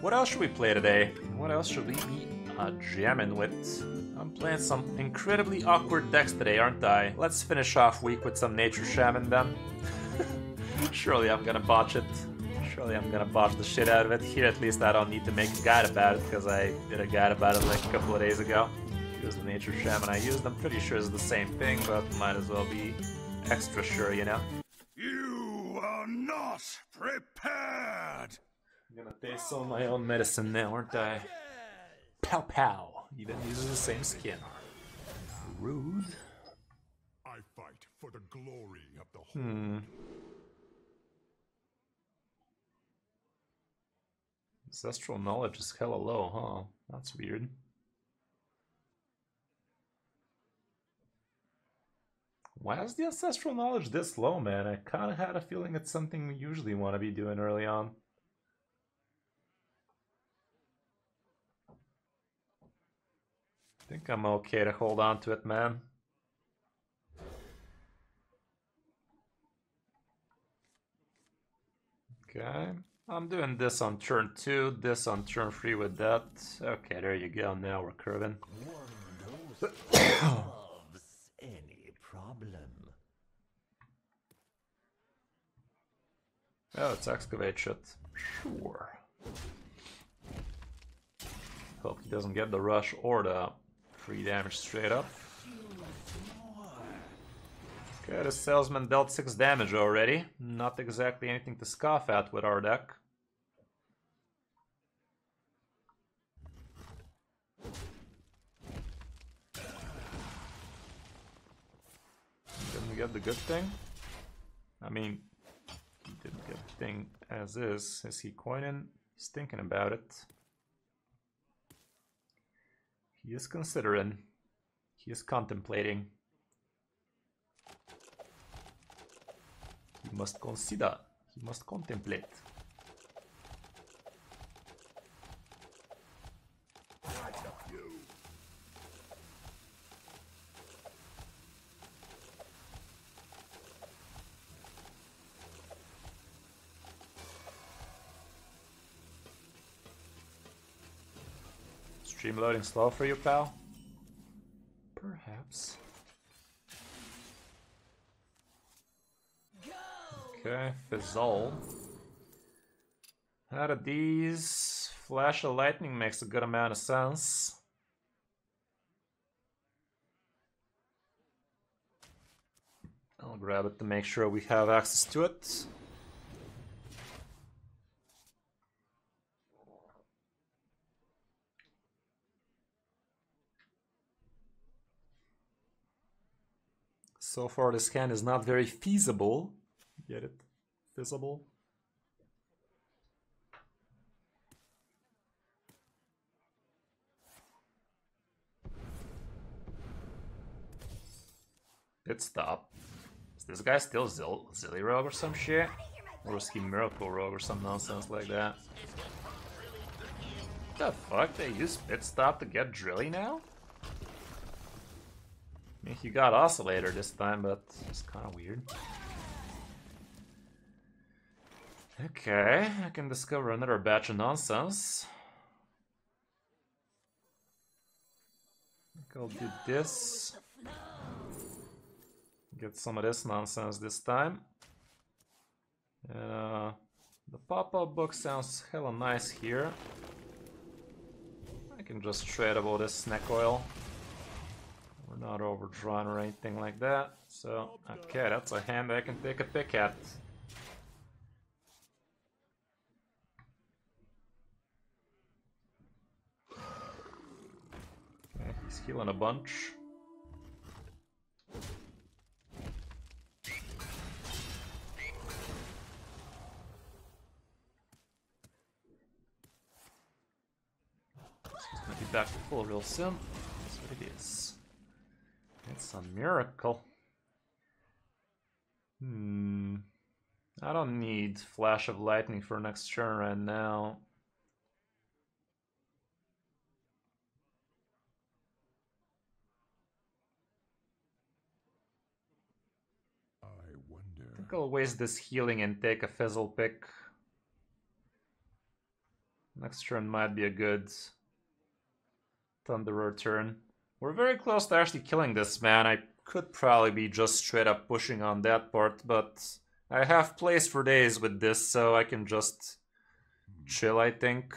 What else should we play today? What else should we be jamming with? I'm playing some incredibly awkward decks today, aren't I? Let's finish off week with some Nature Shaman then. Surely I'm gonna botch it. Surely I'm gonna botch the shit out of it. Here at least I don't need to make a guide about it, because I did a guide about it like a couple of days ago. Here's the Nature Shaman I used. I'm pretty sure it's the same thing, but might as well be extra sure, you know? You are not prepared! I'm gonna taste some of my own medicine now, aren't I? Pow pow! Even uses the same skin. Rude. I fight for the glory of the whole. Ancestral knowledge is hella low, huh? That's weird. Why is the ancestral knowledge this low, man? I kinda had a feeling it's something we usually want to be doing early on. I think I'm okay to hold on to it, man. Okay. I'm doing this on turn 2, this on turn 3 with that. Okay, there you go. Now we're curving. Any problem? Oh, it's excavate shit. Sure. Hope he doesn't get the rush or the free damage straight up. Okay, the salesman dealt 6 damage already. Not exactly anything to scoff at with our deck. Didn't get the good thing. I mean, he didn't get the thing as is. Is he coining? He's thinking about it. He is considering. He is contemplating. He must consider. He must contemplate. Stream loading slow for you, pal? Perhaps. Okay, Fizzle. Out of these, Flash of Lightning makes a good amount of sense. I'll grab it to make sure we have access to it. So far this hand is not very feasible. Get it? Feasible. Pit stop. Is this guy still Zilly Rogue or some shit? Or is he Miracle Rogue or some nonsense like that? What the fuck? They use Pit stop to get Drilly now? I mean, he got Oscillator this time, but it's kind of weird. Okay, I can discover another batch of nonsense. I think I'll do this. Get some of this nonsense this time. The pop-up book sounds hella nice here. I can just trade about this snack oil. We're not overdrawn or anything like that. So, okay, that's a hand I can take a pick at. Okay, he's healing a bunch. He's gonna be back to full real soon. That's what it is. It's a miracle. I don't need Flash of Lightning for next turn right now. I wonder. I think I'll waste this healing and take a Fizzle pick. Next turn might be a good Thunderer turn. We're very close to actually killing this man. I could probably be just straight up pushing on that part, but I have plays for days with this, so I can just chill, I think.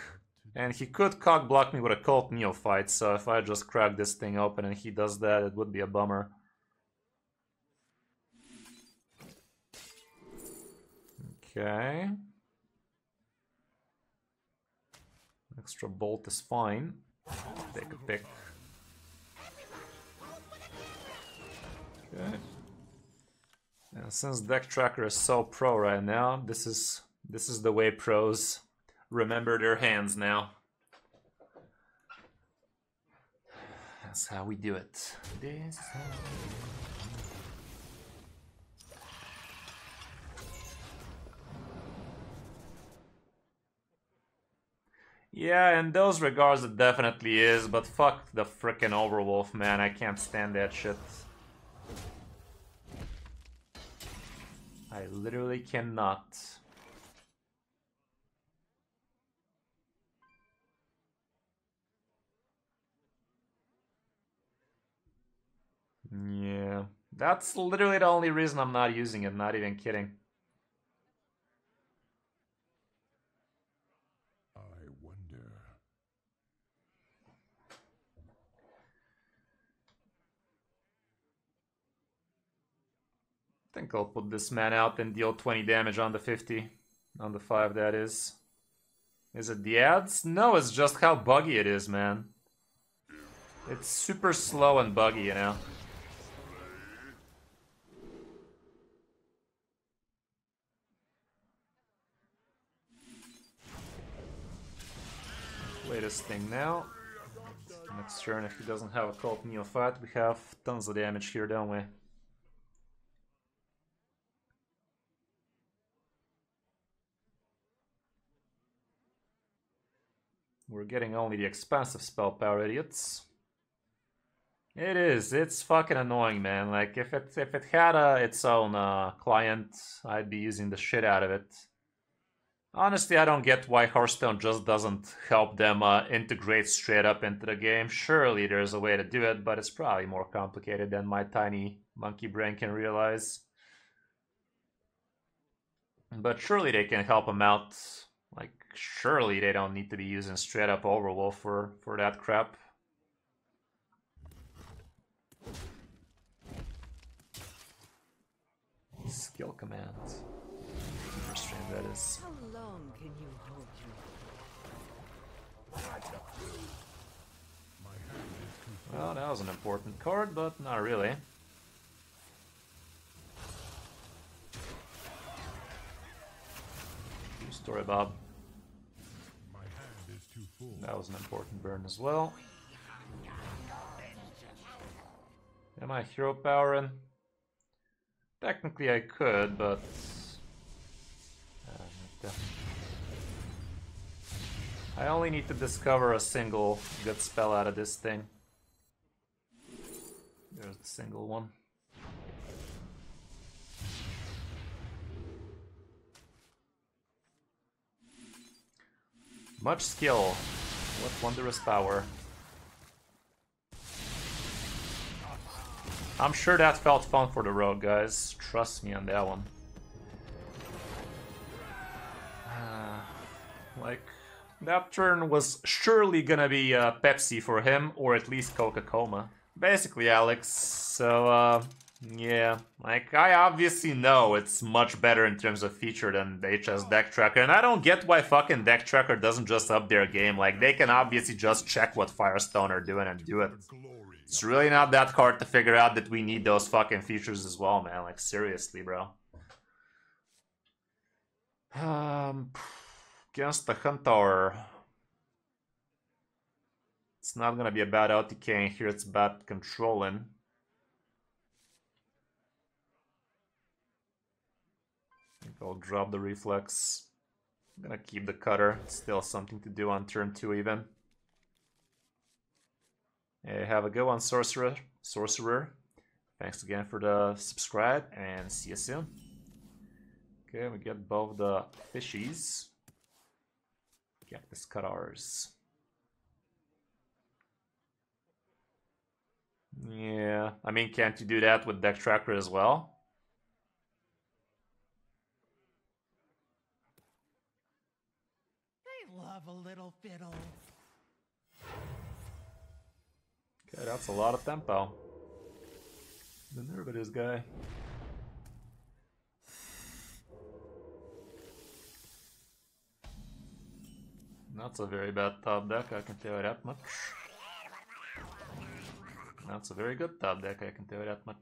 And he could cock block me with a Cult Neophyte, so if I just crack this thing open and he does that, it would be a bummer. Okay. Extra bolt is fine. Take a pick. Okay. And since Deck Tracker is so pro right now, this is the way pros remember their hands now. That's how we do it. This. Yeah, in those regards it definitely is, but fuck the frickin' Overwolf, man. I can't stand that shit. I literally cannot. Yeah, that's literally the only reason I'm not using it, not even kidding. I wonder. I think I'll put this man out and deal 20 damage on the 50. On the 5, that is. Is it the ads? No, it's just how buggy it is, man. It's super slow and buggy, you know. Play this thing now. Next turn, if he doesn't have a Cult Neophyte, we have tons of damage here, don't we? We're getting only the expensive spell power, idiots. It is. It's fucking annoying, man. Like, if it had its own client, I'd be using the shit out of it. Honestly, I don't get why Hearthstone just doesn't help them integrate straight up into the game. Surely there's a way to do it, but it's probably more complicated than my tiny monkey brain can realize. But surely they can help them out. Like, surely they don't need to be using straight up Overwolf for that crap. Skill command. First stream, that is. How long can you hold your... Well, that was an important card, but not really. True story, Bob. My hand is too full. That was an important burn as well. Am I hero powering? Technically I could, but... I only need to discover a single good spell out of this thing. There's the single one. Much skill. What wondrous power. I'm sure that felt fun for the rogue, guys. Trust me on that one. Like, that turn was surely gonna be Pepsi for him, or at least Coca-Cola. Basically, Alex. So, yeah. Like, I obviously know it's much better in terms of feature than the HS Deck Tracker, and I don't get why fucking Deck Tracker doesn't just up their game. Like, they can obviously just check what Firestone are doing and do it. It's really not that hard to figure out that we need those fucking features as well, man. Like, seriously, bro. Against the Hunter. It's not gonna be a bad OTK in here, it's bad controlling. I think I'll drop the reflex. I'm gonna keep the cutter. It's still something to do on turn 2 even. Hey, have a good one, Sorcerer. Thanks again for the subscribe, and see you soon. Okay, we get both the fishies. Cactus cutters. Yeah, I mean, can't you do that with deck tracker as well? They love a little fiddle. Okay, that's a lot of tempo. The nerve of this guy. That's a very bad top deck, I can tell you that much. That's a very good top deck, I can tell you that much.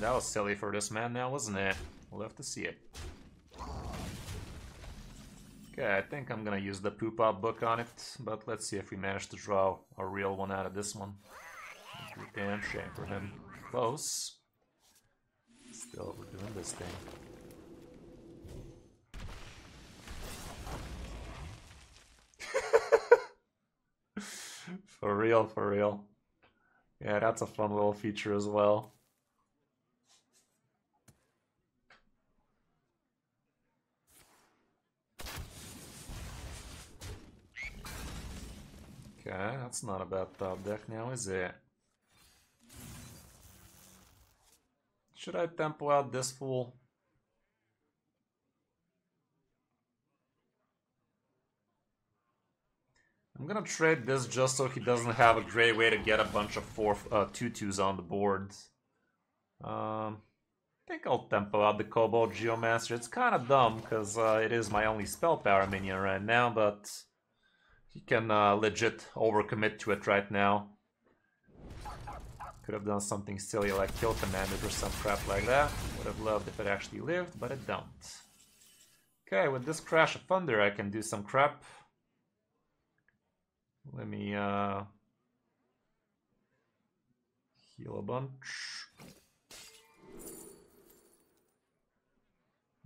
That was silly for this man now, wasn't it? We'll have to see it. Okay, I think I'm gonna use the poop-up book on it, but let's see if we manage to draw a real one out of this one. Damn shame for him. Close. Still, we're doing this thing. For real, for real. Yeah, that's a fun little feature as well. Okay, that's not a bad top deck now, is it? Should I tempo out this fool? I'm gonna trade this just so he doesn't have a great way to get a bunch of 2/2s on the board. I think I'll tempo out the Kobold Geomancer. It's kind of dumb because it is my only spell power minion right now, but he can legit overcommit to it right now. Could have done something silly like kill command it or some crap like that. Would have loved if it actually lived, but it don't. Okay, with this Crash of Thunder I can do some crap. Let me heal a bunch.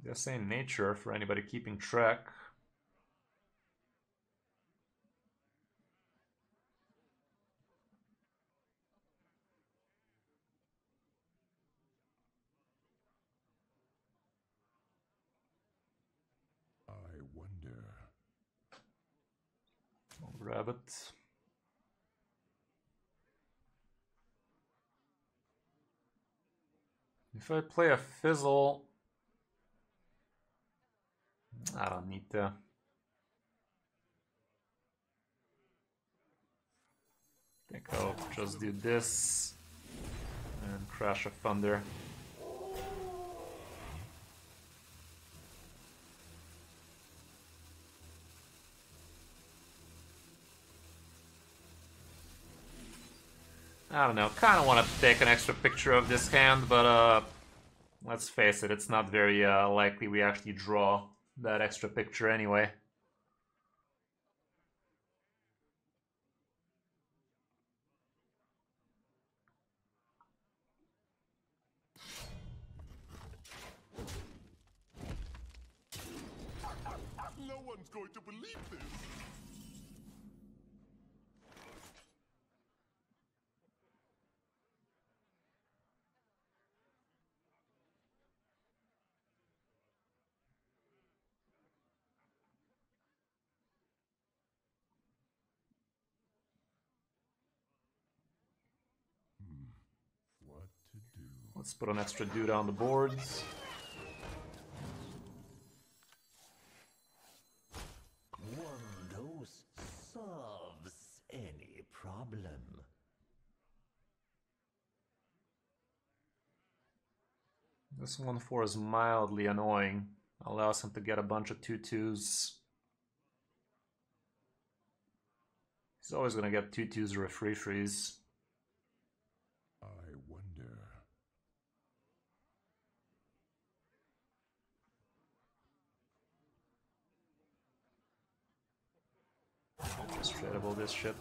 This ain't nature for anybody keeping track. I wonder. I'll grab it. If I play a Fizzle, I don't need to. I think I'll just do this and Crash of Thunder. I don't know, kind of want to take an extra picture of this hand, but let's face it, it's not very likely we actually draw that extra picture anyway. No one's going to believe this. What to do? Let's put an extra dude on the boards. One dose solves any problem. This 1/4 is mildly annoying. Allows him to get a bunch of 2/2s. He's always gonna get 2/2s or a free freeze. I wonder. Just tradable this shit.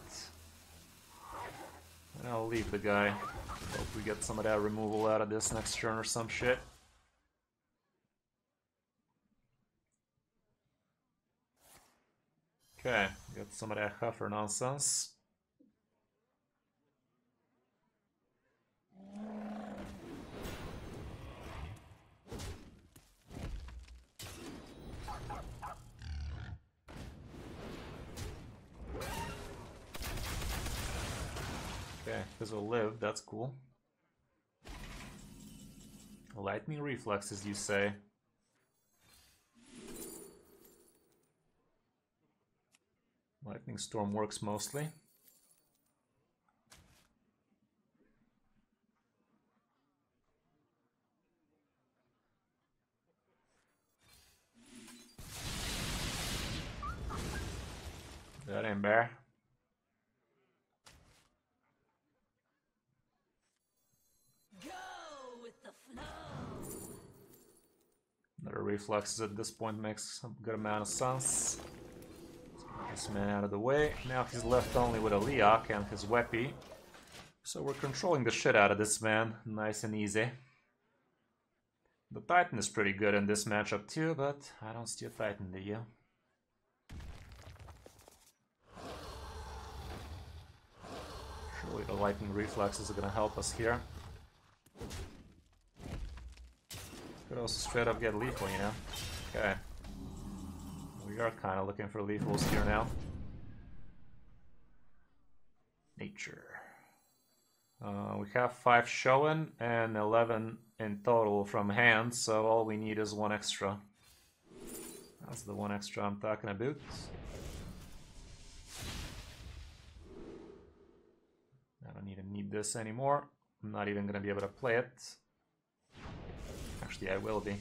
And I'll leave the guy. Hope we get some of that removal out of this next turn or some shit. Okay, get some of that Huffer nonsense. Okay, this will live, that's cool. Lightning reflexes, you say? Lightning storm works mostly. That ain't bad. Go with the flow. Another reflexes at this point makes a good amount of sense. Let's get this man out of the way. Now he's left only with a Leok and his Weppy. So we're controlling the shit out of this man, nice and easy. The Titan is pretty good in this matchup too, but I don't see a Titan, do you? Surely the lightning reflexes are gonna help us here. Could also straight up get lethal, you know? Okay. We are kind of looking for lethals here now. Nature. We have 5 Shaman and 11 in total from hand, so all we need is 1 extra. That's the 1 extra I'm talking about. I don't even need this anymore. I'm not even gonna be able to play it. Actually, I will be.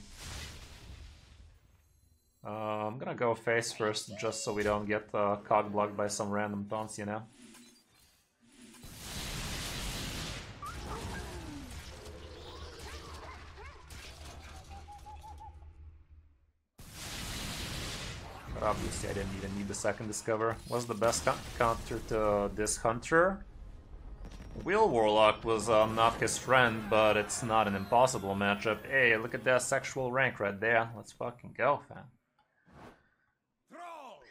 I'm gonna go face first, just so we don't get cog blocked by some random taunts, you know? But obviously I didn't even need the second discover. What's the best counter to this hunter? Wheel Warlock was not his friend, but it's not an impossible matchup. Hey, look at that sexual rank right there. Let's fucking go, fam.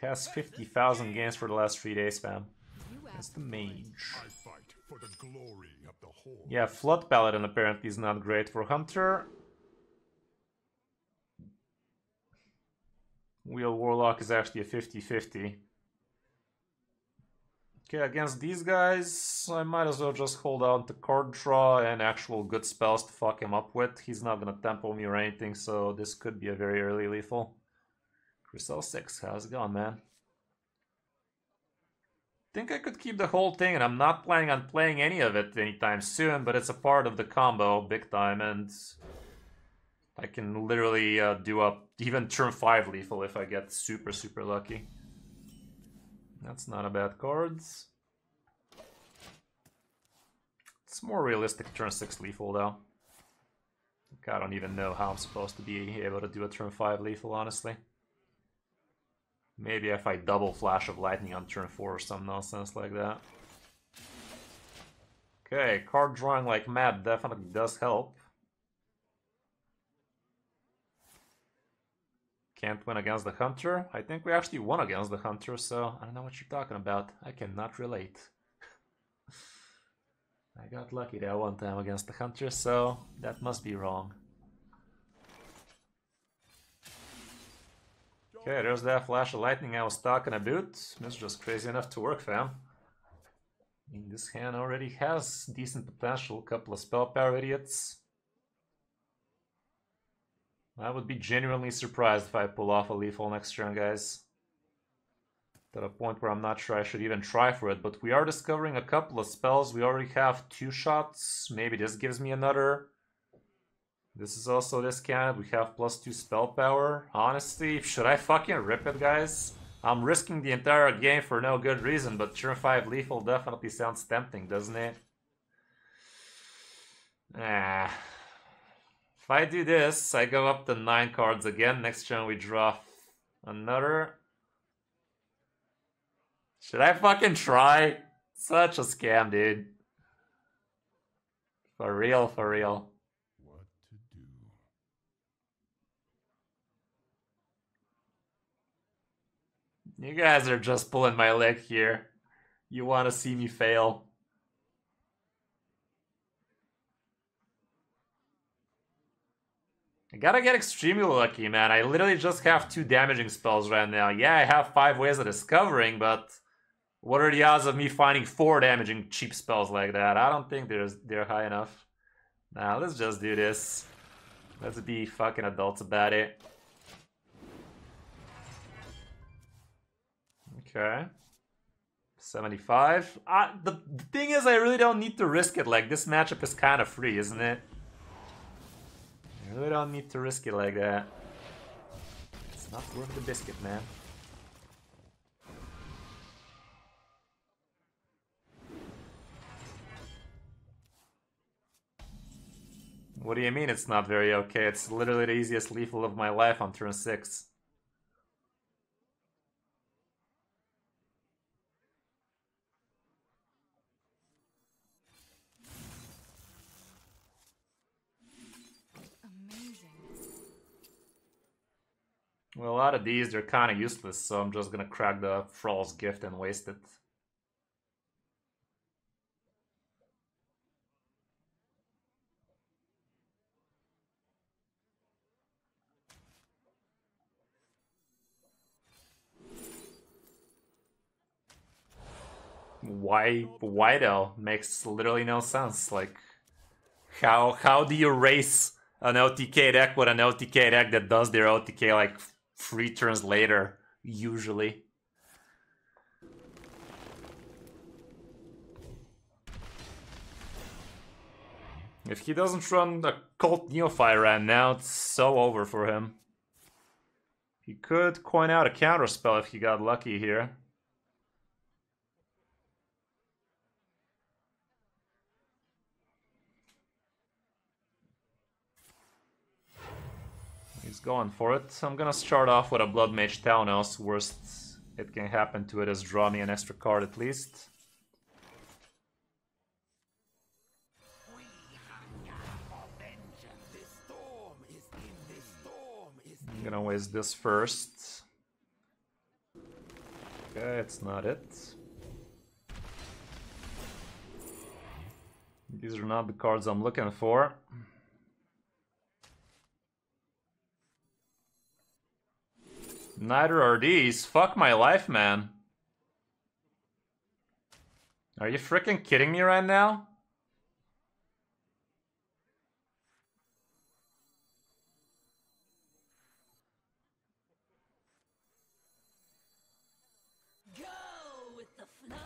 He has 50,000 games for the last 3 days, fam. It's the mage. I fight for the glory of the Horde. Yeah, Flood Paladin apparently is not great for Hunter. Wheel Warlock is actually a 50-50. Okay, against these guys, I might as well just hold on to card draw and actual good spells to fuck him up with. He's not gonna tempo me or anything, so this could be a very early lethal. Kris 6, how's it going, man? Think I could keep the whole thing, and I'm not planning on playing any of it anytime soon, but it's a part of the combo, big time, and I can literally do up even turn 5 lethal if I get super, super lucky. That's not a bad card. It's more realistic turn 6 lethal though. I don't even know how I'm supposed to be able to do a turn 5 lethal, honestly. Maybe if I double Flash of Lightning on turn 4 or some nonsense like that. Okay, card drawing like mad definitely does help. Can't win against the Hunter. I think we actually won against the Hunter, so I don't know what you're talking about. I cannot relate. I got lucky that one time against the Hunter, so that must be wrong. Okay, there's that Flash of Lightning I was talking about. It's just crazy enough to work, fam. I mean, this hand already has decent potential. Couple of spell power idiots. I would be genuinely surprised if I pull off a lethal next turn, guys. To the point where I'm not sure I should even try for it, but we are discovering a couple of spells. We already have 2 shots. Maybe this gives me another. This is also discounted. We have +2 spell power. Honestly, should I fucking rip it, guys? I'm risking the entire game for no good reason, but turn 5 lethal definitely sounds tempting, doesn't it? Ah. If I do this, I go up to 9 cards again. Next turn we draw another. Should I fucking try? Such a scam, dude. For real, for real. What to do? You guys are just pulling my leg here. You want to see me fail. I gotta get extremely lucky, man. I literally just have 2 damaging spells right now. Yeah, I have 5 ways of discovering, but What are the odds of me finding 4 damaging cheap spells like that? I don't think they're high enough. Nah, let's just do this. Let's be fucking adults about it. Okay. 75. The thing is, I really don't need to risk it. Like, this matchup is kind of free, isn't it? I really don't need to risk it like that. It's not worth the biscuit, man. What do you mean it's not very okay? It's literally the easiest lethal of my life on turn 6. Well, a lot of these, they're kind of useless, so I'm just gonna crack the Thrall's Gift and waste it. Why though? Makes literally no sense. Like, how do you race an OTK deck with an OTK deck that does their OTK like 3 turns later, usually? If he doesn't run a Cult Neophyte right now, it's so over for him. He could coin out a counterspell if he got lucky here. He's going for it. I'm gonna start off with a Blood Mage Taunos. Worst it can happen to it is draw me an extra card at least. I'm gonna waste this first. Okay, it's not it. These are not the cards I'm looking for. Neither are these. Fuck my life, man. Are you freaking kidding me right now? Go with the flow.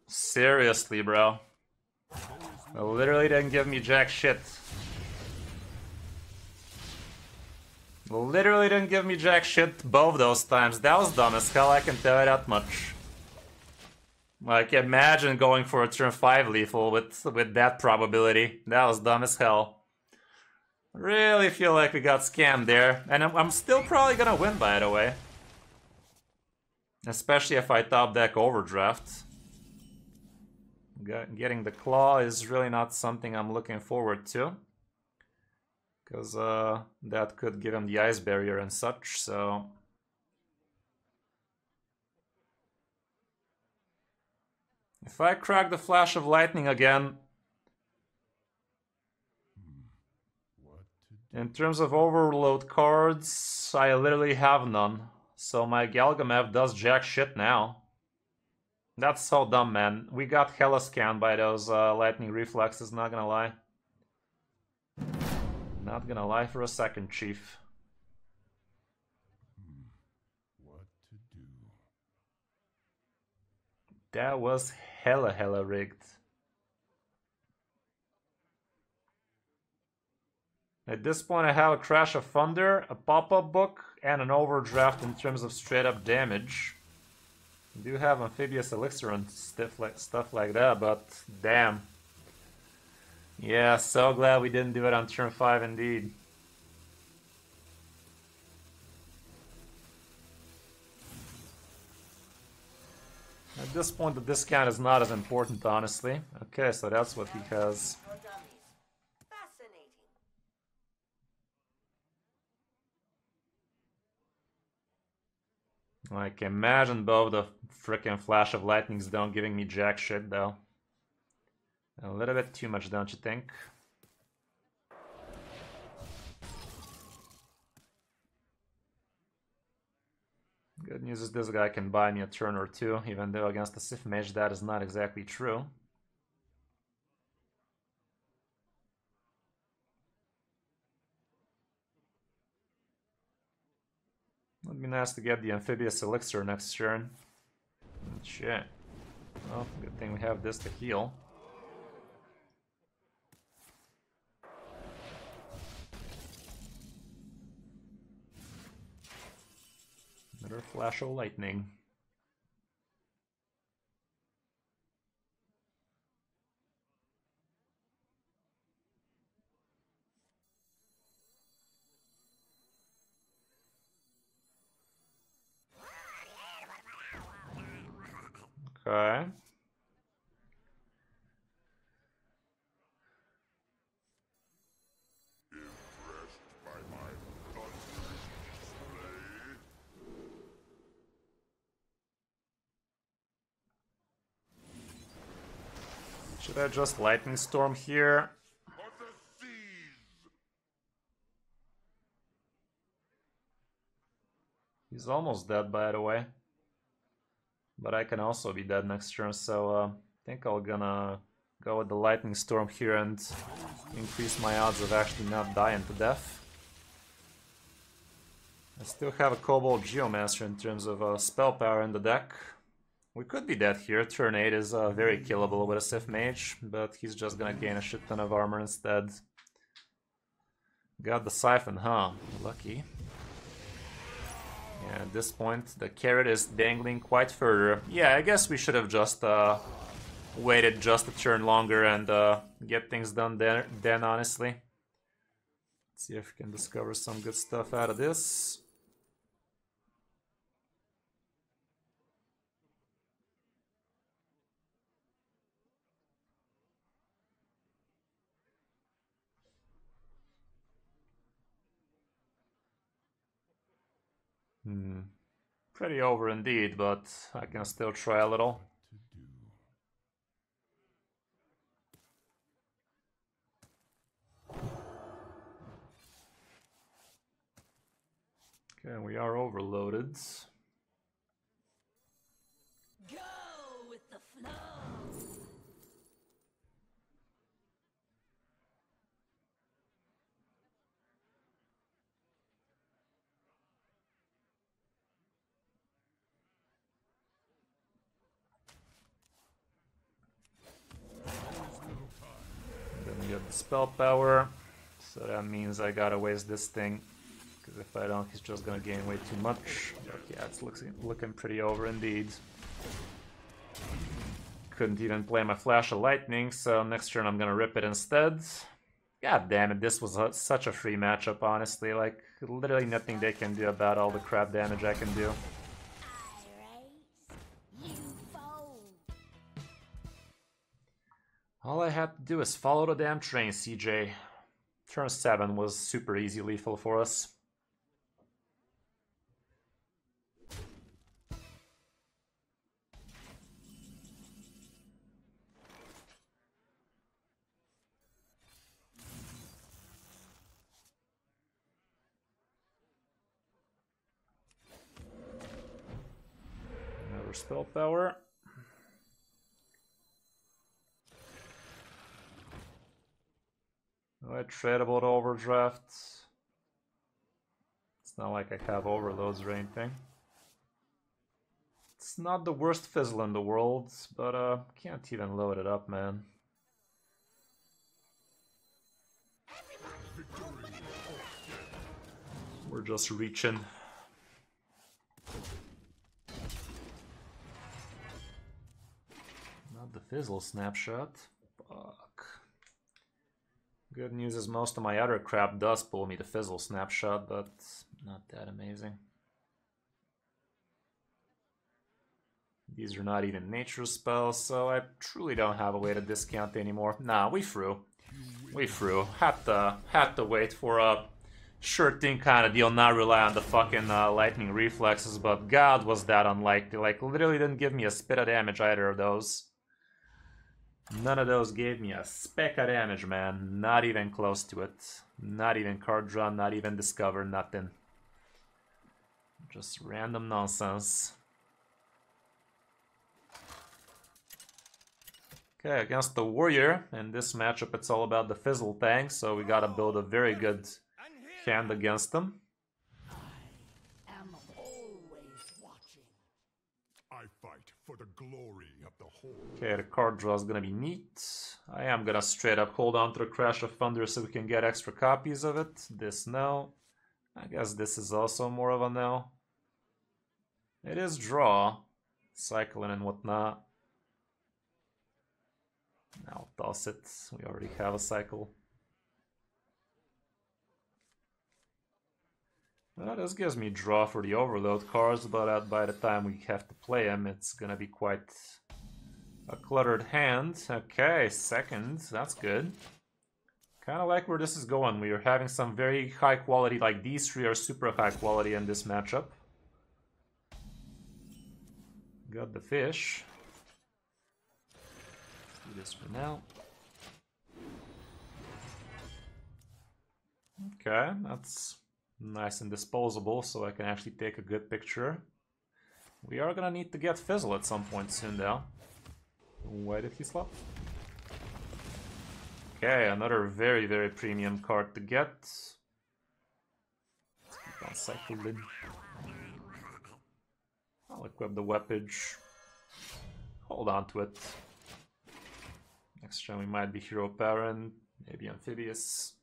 Seriously, bro. It literally didn't give me jack shit. Literally didn't give me jack shit both those times. That was dumb as hell, I can tell you that much. Like, imagine going for a turn 5 lethal with that probability. That was dumb as hell. Really feel like we got scammed there. And I'm still probably gonna win, by the way. Especially if I top deck Overdraft. Getting the claw is really not something I'm looking forward to. Because that could give him the ice barrier and such, so... If I crack the Flash of Lightning again... In terms of overload cards, I literally have none. So my Galgameth does jack shit now. That's so dumb, man. We got hella scanned by those lightning reflexes, not gonna lie. Not gonna lie for a second, Chief. What to do? That was hella rigged. At this point I have a Crash of Thunder, a pop-up book, and an overdraft in terms of straight up damage. I do have Amphibious Elixir and stuff like that, but damn. Yeah, so glad we didn't do it on turn 5 indeed. At this point the discount is not as important, honestly. Okay, so that's what he has. Like, imagine both the frickin' Flash of Lightnings don't giving me jack shit, though. A little bit too much, don't you think? Good news is this guy can buy me a turn or two, even though against the Sith Mage that is not exactly true. Would be nice to get the Amphibious Elixir next turn. Shit. Well, good thing we have this to heal. Another flash of lightning. Okay. Should I just Lightning Storm here? He's almost dead, by the way. But I can also be dead next turn, so I think I'm gonna go with the Lightning Storm here and increase my odds of actually not dying to death. I still have a Kobold Geomancer in terms of spell power in the deck. We could be dead here. Turn 8 is very killable with a Sith Mage, but he's just gonna gain a shit ton of armor instead. Got the Siphon, huh? Lucky. Yeah, at this point, the carrot is dangling quite further. Yeah, I guess we should have just waited just a turn longer and get things done then, honestly. Let's see if we can discover some good stuff out of this. Pretty over indeed, but I can still try a little. Okay, we are overloaded. Go with the flow. Then we get the spell power, so that means I gotta waste this thing, because if I don't, he's just gonna gain way too much. But yeah, it's looking pretty over indeed. Couldn't even play my Flash of Lightning, so next turn I'm gonna rip it instead. God damn it, this was such a free matchup, honestly. Like, literally nothing they can do about all the crap damage I can do. All I had to do is follow the damn train, CJ. Turn 7 was super easy lethal for us. Another spell power. I tradable to overdrafts. It's not like I have overloads or anything. It's not the worst fizzle in the world, but can't even load it up, man. We're just reaching. Not the fizzle snapshot. Fuck. Good news is most of my other crap does pull me the fizzle snapshot, but not that amazing. These are not even nature spells, so I truly don't have a way to discount anymore. Nah, we threw. We threw. Had to wait for a sure thing kind of deal, not rely on the fucking lightning reflexes, but god was that unlikely. Like, literally didn't give me a spit of damage either of those. None of those gave me a speck of damage, man. Not even close to it. Not even card draw, not even discover, nothing. Just random nonsense. Okay, against the warrior. In this matchup, it's all about the fizzle tank, so we gotta build a very good hand against them. am always watching. I fight for the glory of the whole. Okay, the card draw is gonna be neat. I am gonna straight up hold on to the Crash of Thunder so we can get extra copies of it. This no. I guess this is also more of a no. It is draw, cycling and whatnot. Now toss it. We already have a cycle. Well, this gives me draw for the overload cards, but by the time we have to play them, it's gonna be quite a cluttered hand. Okay, second, that's good. Kind of like where this is going. We are having some very high quality, like these three are super high quality in this matchup. Got the fish. Let's do this for now. Okay, that's nice and disposable, so I can actually take a good picture. We are gonna need to get Fizzle at some point soon, though. Why did he slap? Okay, another very, very premium card to get. Let's keep on cycling. I'll equip the weapage. Hold on to it. Next turn we might be Hero Parent, maybe Amphibious.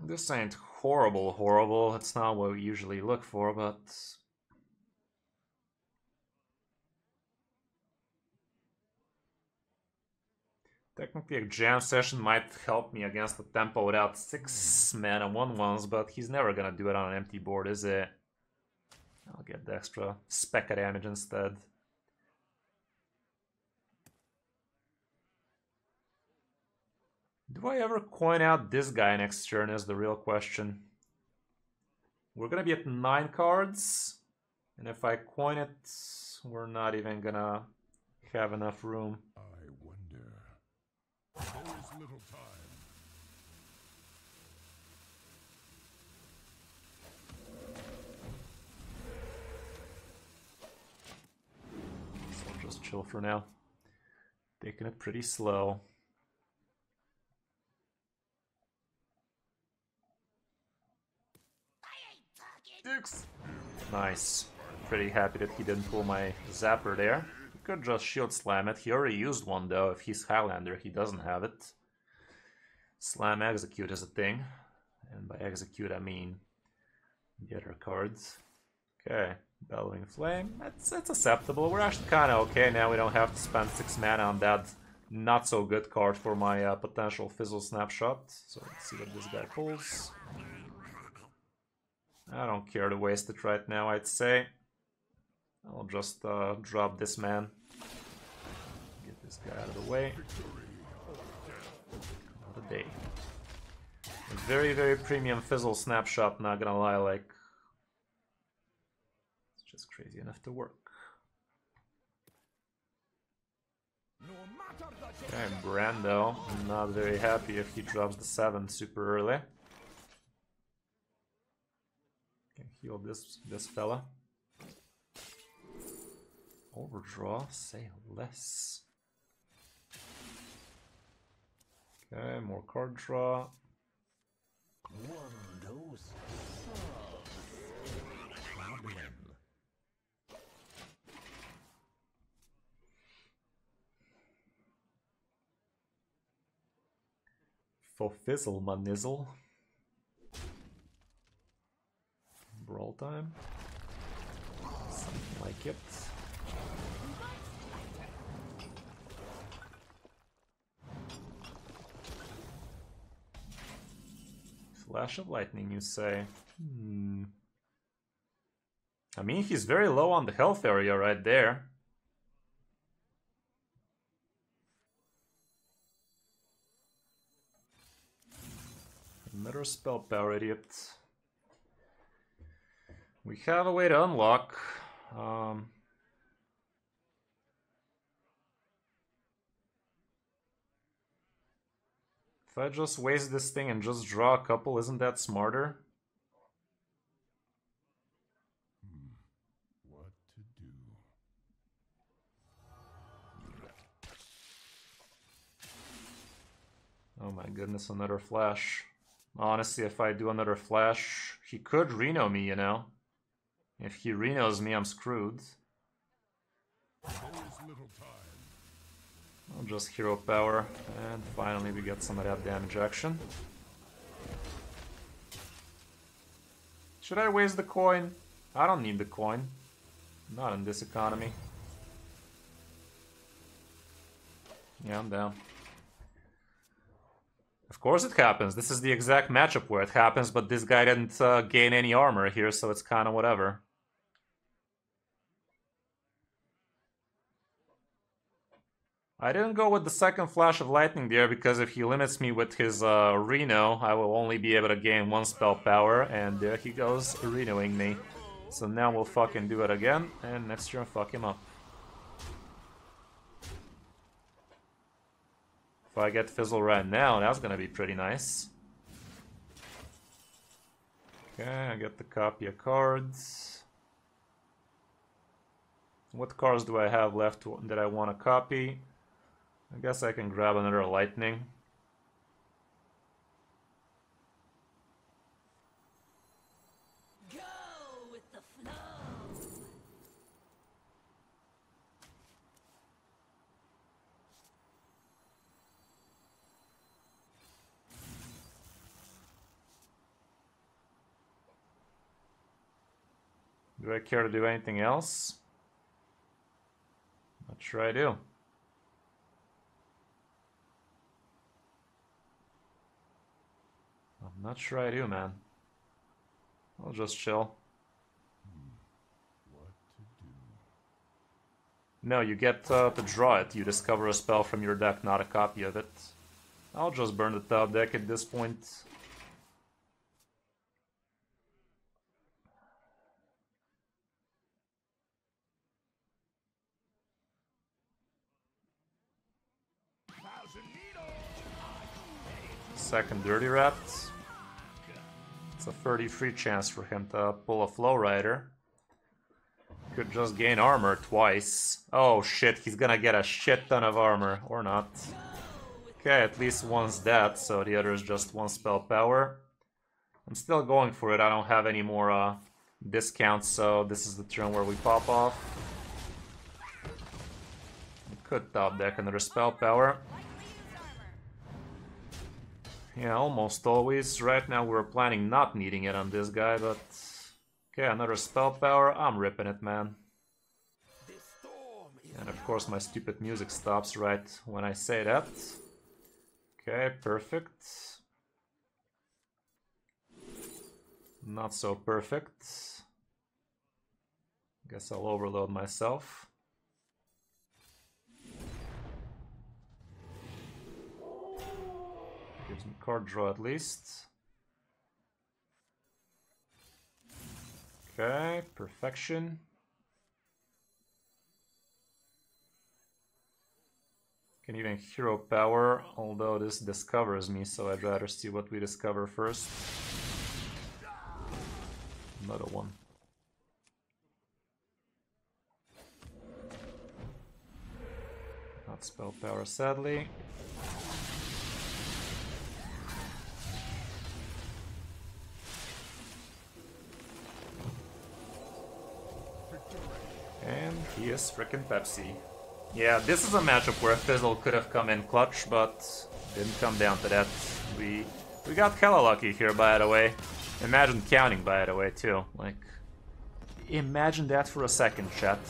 This ain't horrible. It's not what we usually look for, but... Technically, a jam session might help me against the tempo without 6 mana 1/1s, but he's never gonna do it on an empty board, is it? I'll get the extra speck of damage instead. Do I ever coin out this guy next turn is the real question. We're gonna be at 9 cards, and if I coin it, we're not even gonna have enough room. I wonder. There is little time. So I'll just chill for now. Taking it pretty slow. Nice. Pretty happy that he didn't pull my Zapper there. He could just Shield Slam it. He already used one though. If he's Highlander, he doesn't have it. Slam Execute is a thing. And by Execute, I mean the other cards. Okay, Bellowing Flame. It's acceptable. We're actually kind of okay now. We don't have to spend 6 mana on that not so good card for my potential Fizzle Snapshot. So let's see what this guy pulls. I don't care to waste it right now, I'd say. I'll just drop this man. Get this guy out of the way. Call it a day. A very, very premium Fizzle Snapshot, not gonna lie, like... It's just crazy enough to work. Okay, Brando. I'm not very happy if he drops the 7 super early. Can heal this fella. Overdraw, say less. Okay, more card draw. One dose solves any problem. For Fizzle, my nizzle. Brawl time. Something like it. Flash of lightning, you say? I mean, he's very low on the health area right there. Another spell power, idiot. We have a way to unlock. If I just waste this thing and just draw a couple, isn't that smarter? What to do? Oh my goodness, another flash. Honestly, if I do another flash, he could Reno me, you know? If he Renos me, I'm screwed. There is little time. I'll just hero power, and finally we get some of that damage action. Should I waste the coin? I don't need the coin. Not in this economy. Yeah, I'm down. Of course it happens. This is the exact matchup where it happens, but this guy didn't gain any armor here, so it's kind of whatever. I didn't go with the second flash of lightning there because if he limits me with his Reno, I will only be able to gain one spell power, and there he goes, Renoing me. So now we'll fucking do it again, and next turn fuck him up. If I get Fizzle right now, that's gonna be pretty nice. Okay, I get the copy of cards. What cards do I have left that I want to copy? I guess I can grab another lightning. Go with the flow. Do I care to do anything else? Not sure I do. I'm not sure I do, man. I'll just chill. What to do? No, you get to draw it. You discover a spell from your deck, not a copy of it. I'll just burn the top deck at this point. Second Dirty Rat. It's a 33 chance for him to pull a Flow Rider. Could just gain armor twice. Oh shit, he's gonna get a shit ton of armor. Or not. Okay, at least one's dead, so the other is just one spell power. I'm still going for it. I don't have any more discounts, so this is the turn where we pop off. Could top deck another spell power. Yeah, almost always. Right now we're planning not needing it on this guy, but... Okay, another spell power. I'm ripping it, man. And of course my stupid music stops right when I say that. Okay, perfect. Not so perfect. Guess I'll overload myself. Gives me card draw at least. Okay, perfection. Can even hero power, although this discovers me, so I'd rather see what we discover first. Another one. Not spell power, sadly. And he is frickin' Pepsi. Yeah, this is a matchup where Fizzle could have come in clutch, but didn't come down to that. We got hella lucky here, by the way. Imagine counting, by the way, too. Like, imagine that for a second, chat.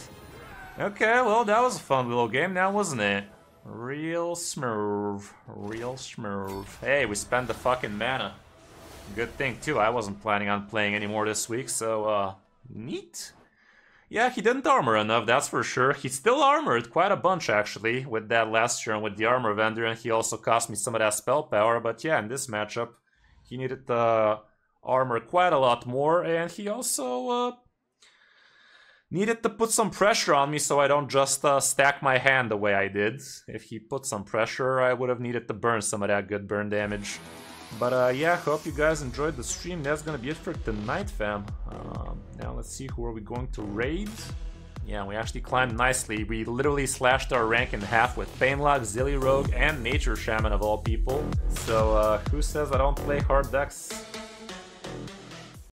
Okay, well, that was a fun little game now, wasn't it? Real smurf. Real smurf. Hey, we spent the fucking mana. Good thing, too. I wasn't planning on playing anymore this week, so, neat. Yeah, he didn't armor enough, that's for sure. He still armored quite a bunch, actually, with that last turn with the armor vendor, and he also cost me some of that spell power. But yeah, in this matchup, He needed the armor quite a lot more, and he also needed to put some pressure on me so I don't just stack my hand the way I did. If he put some pressure, I would have needed to burn some of that good burn damage. But yeah, hope you guys enjoyed the stream. That's gonna be it for tonight, fam. Now let's see, who are we going to raid? Yeah, we actually climbed nicely. We literally slashed our rank in half with Painlock, Zilly Rogue, and Nature Shaman of all people. So who says I don't play hard decks?